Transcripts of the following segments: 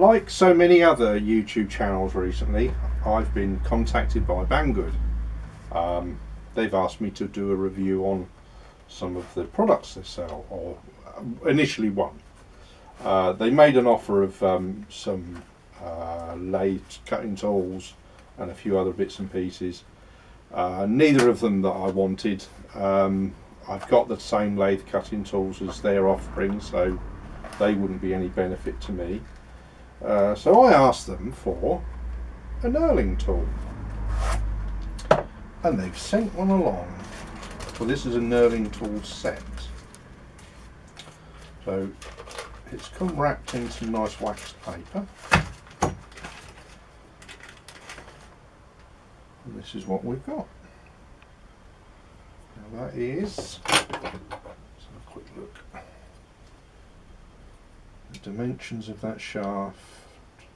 Like so many other YouTube channels recently, I've been contacted by Banggood. They've asked me to do a review on some of the products they sell, or initially one. They made an offer of some lathe cutting tools and a few other bits and pieces. Neither of them that I wanted. I've got the same lathe cutting tools as their offering, so they wouldn't be any benefit to me. So I asked them for a knurling tool, and they've sent one along. Well, this is a knurling tool set. So it's come wrapped in some nice waxed paper. And this is what we've got. Now that is, let's have a quick look. The dimensions of that shaft,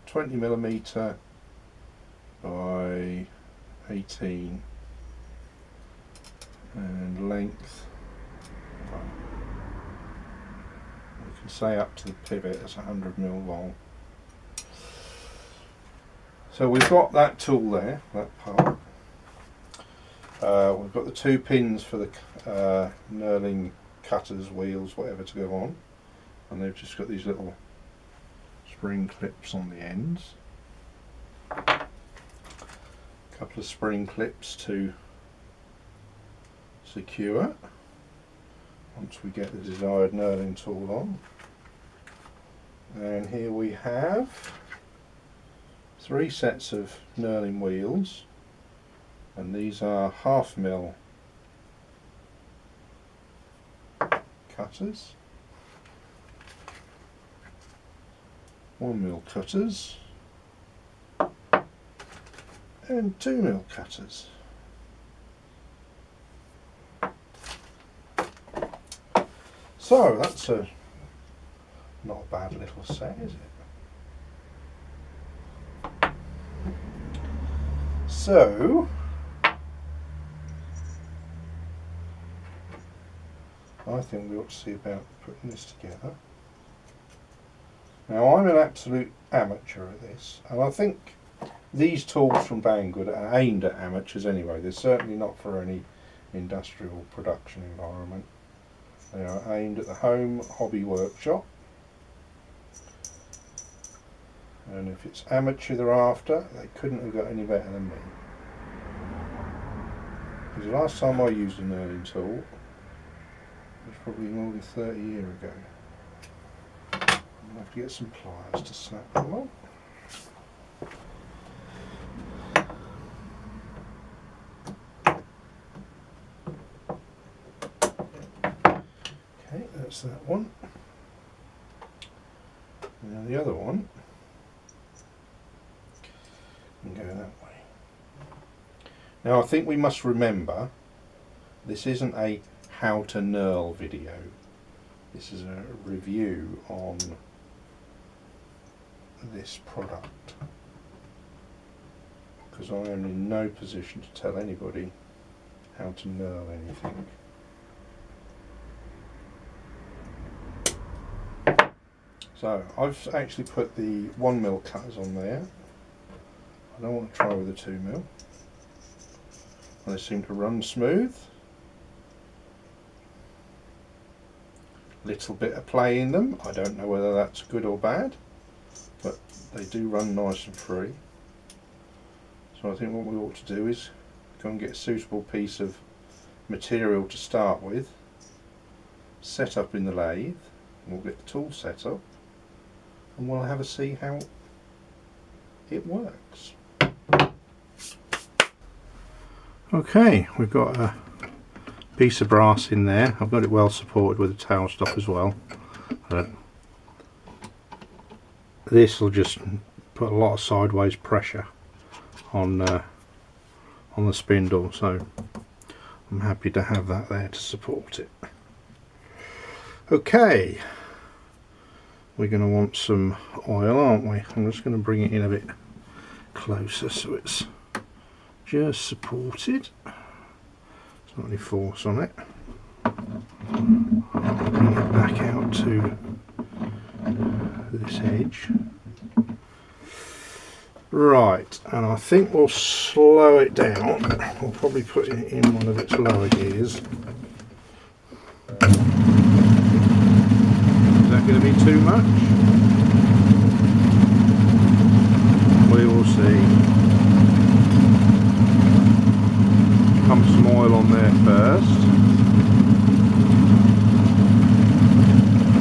20mm by 18, and length, we can say up to the pivot, it's 100mm long. So we've got that tool there, that part. We've got the two pins for the knurling cutters, wheels, whatever to go on, and they've just got these little spring clips on the ends. A couple of spring clips to secure once we get the desired knurling tool on. And here we have 3 sets of knurling wheels, and these are 1/2mm cutters, 1mm cutters, and 2mm cutters. So that's not a bad little set, is it? So I think we ought to see about putting this together. Now, I'm an absolute amateur at this, and I think these tools from Banggood are aimed at amateurs anyway. They're certainly not for any industrial production environment. They are aimed at the home hobby workshop, and if it's amateur they're after, they couldn't have got any better than me. Because the last time I used a knurling tool was probably more than 30 years ago. I'll have to get some pliers to snap them on. Okay, that's that one. And then the other one can go that way. Now I think we must remember, this isn't a how to knurl video. This is a review on this product, because I am in no position to tell anybody how to knurl anything. So I've actually put the 1mm cutters on there. I don't want to try with the 2mm. They seem to run smooth. Little bit of play in them. I don't know whether that's good or bad, but they do run nice and free. So I think what we ought to do is go and get a suitable piece of material to start with, set up in the lathe, and we'll get the tool set up, and we'll have a see how it works. Okay, we've got a piece of brass in there. I've got it well supported with a tailstock as well. This will just put a lot of sideways pressure on the spindle, so I'm happy to have that there to support it. Okay, we're going to want some oil, aren't we? I'm just going to bring it in a bit closer so it's just supported. There's not any force on it. Bring it back out to this edge. Right, and I think we'll slow it down. We'll probably put it in one of its lower gears. Is that going to be too much? We will see. Pump some oil on there first.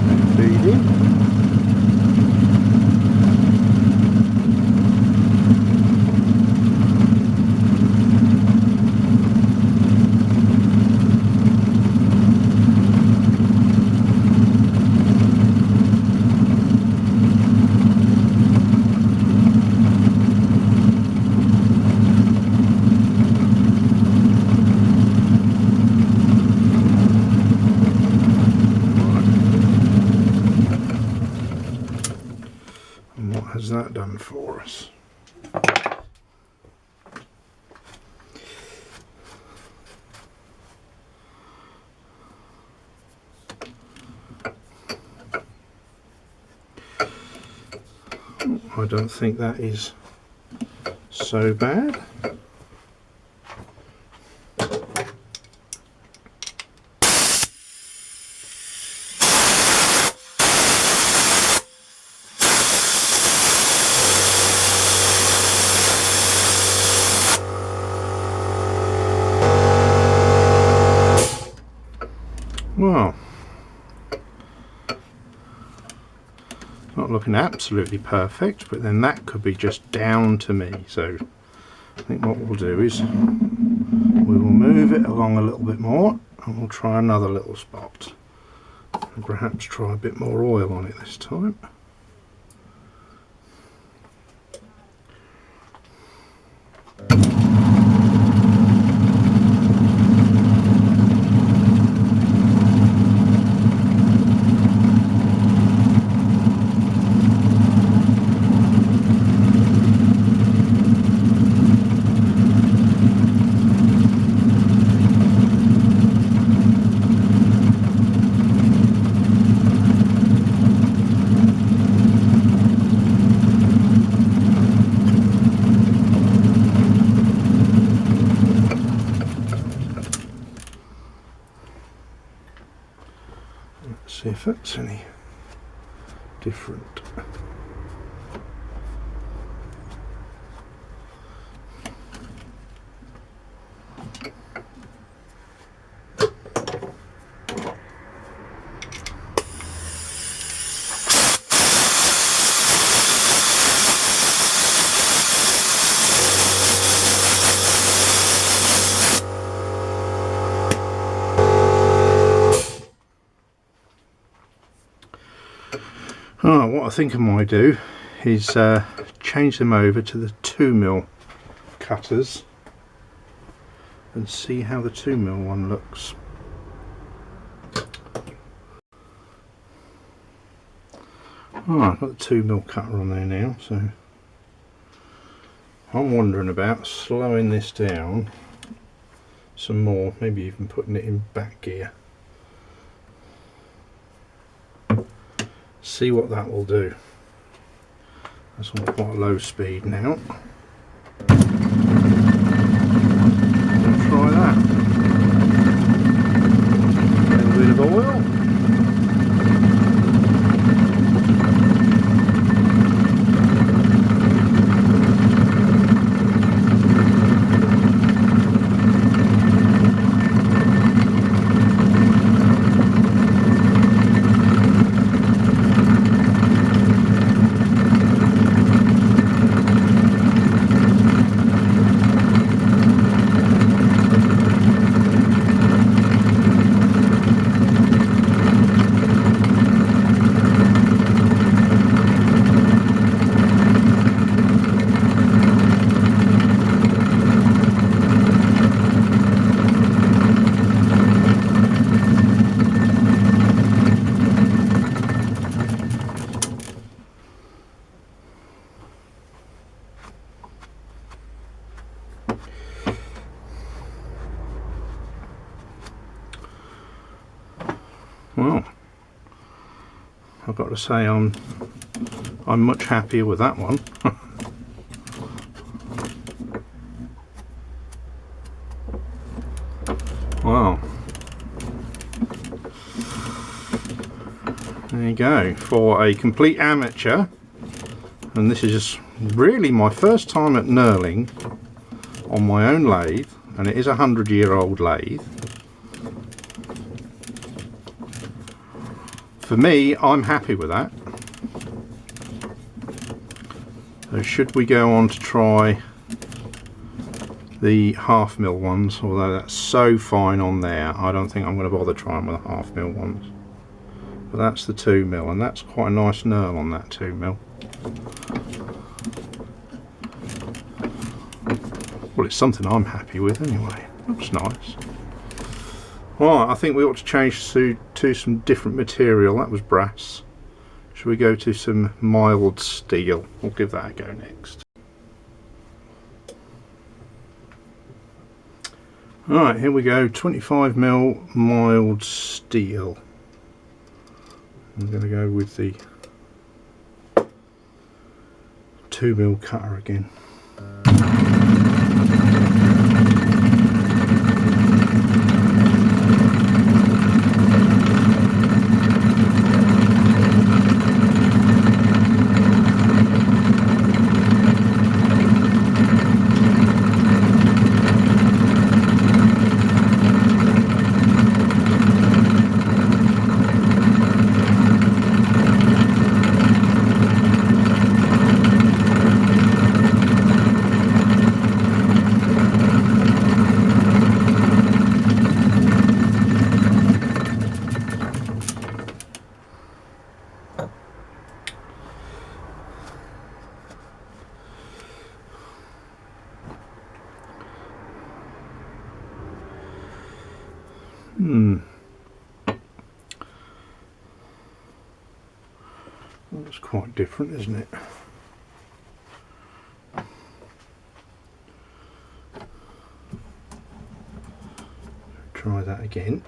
And feed in. Has that done for us? I don't think that is so bad. Well, not looking absolutely perfect, but then that could be just down to me. So I think what we'll do is we will move it along a little bit more and we'll try another little spot and perhaps try a bit more oil on it this time. See if that's any different. Oh, what I think I might do is change them over to the 2mm cutters and see how the 2mm one looks. Oh, I've got the 2mm cutter on there now, so I'm wondering about slowing this down some more, maybe even putting it in back gear. See what that will do. That's on quite a low speed now. Let's try that. A little bit of oil. Well, I've got to say I'm much happier with that one. you go, for a complete amateur, and this is really my first time at knurling on my own lathe, and it is a 100-year-old lathe. For me, I'm happy with that. So should we go on to try the half mil ones, although that's so fine on there, I don't think I'm going to bother trying with the half mil ones. But that's the 2 mil, and that's quite a nice knurl on that 2 mil. Well, it's something I'm happy with anyway. Looks nice. Right, I think we ought to change to some different material. That was brass. Should we go to some mild steel? We'll give that a go next. Alright, here we go, 25mm mild steel. I'm going to go with the 2mm cutter again. That's quite different, isn't it? Try that again.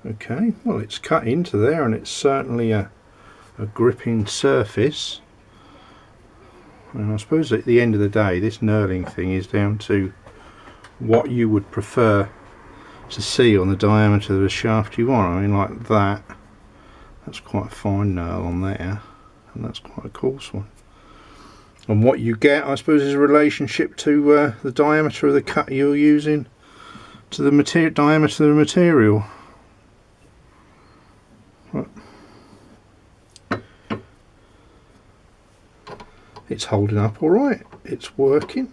Okay, well, it's cut into there, and it's certainly a gripping surface. And I suppose at the end of the day, this knurling thing is down to what you would prefer to see on the diameter of the shaft you want. I mean, like that, that's quite a fine knurl on there, and that's quite a coarse one. And what you get, I suppose, is a relationship to the diameter of the cut you're using to the diameter of the material. It's holding up all right. It's working.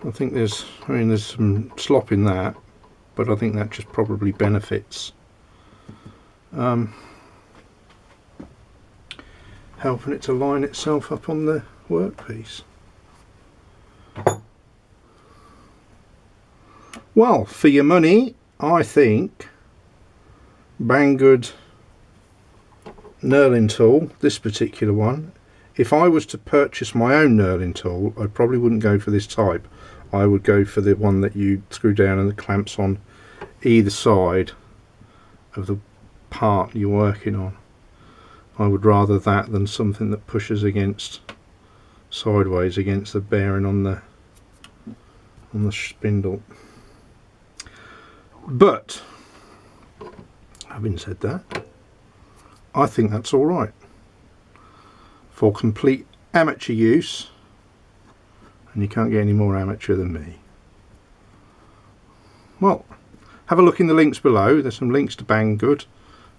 I think there's some slop in that, but I think that just probably benefits helping it to line itself up on the workpiece. Well, for your money, I think Banggood knurling tool, this particular one, if I was to purchase my own knurling tool, I probably wouldn't go for this type. I would go for the one that you screw down and the clamps on either side of the part you're working on. I would rather that than something that pushes against sideways against the bearing on the spindle. But having said that, I think that's all right for complete amateur use, and you can't get any more amateur than me. Well, have a look in the links below. There's some links to Banggood.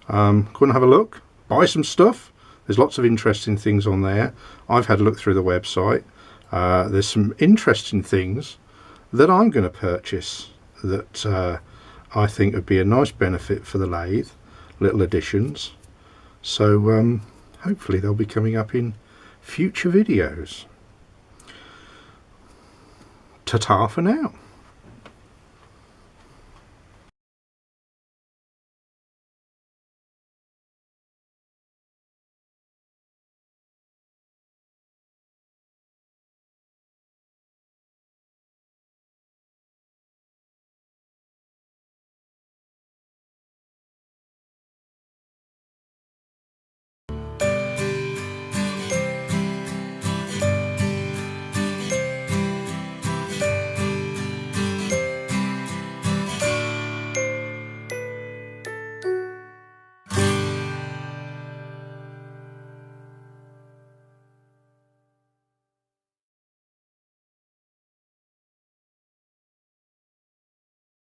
Go and have a look, buy some stuff. There's lots of interesting things on there. I've had a look through the website. There's some interesting things that I'm going to purchase that I think would be a nice benefit for the lathe, little additions. So hopefully they'll be coming up in future videos. Ta-ta for now.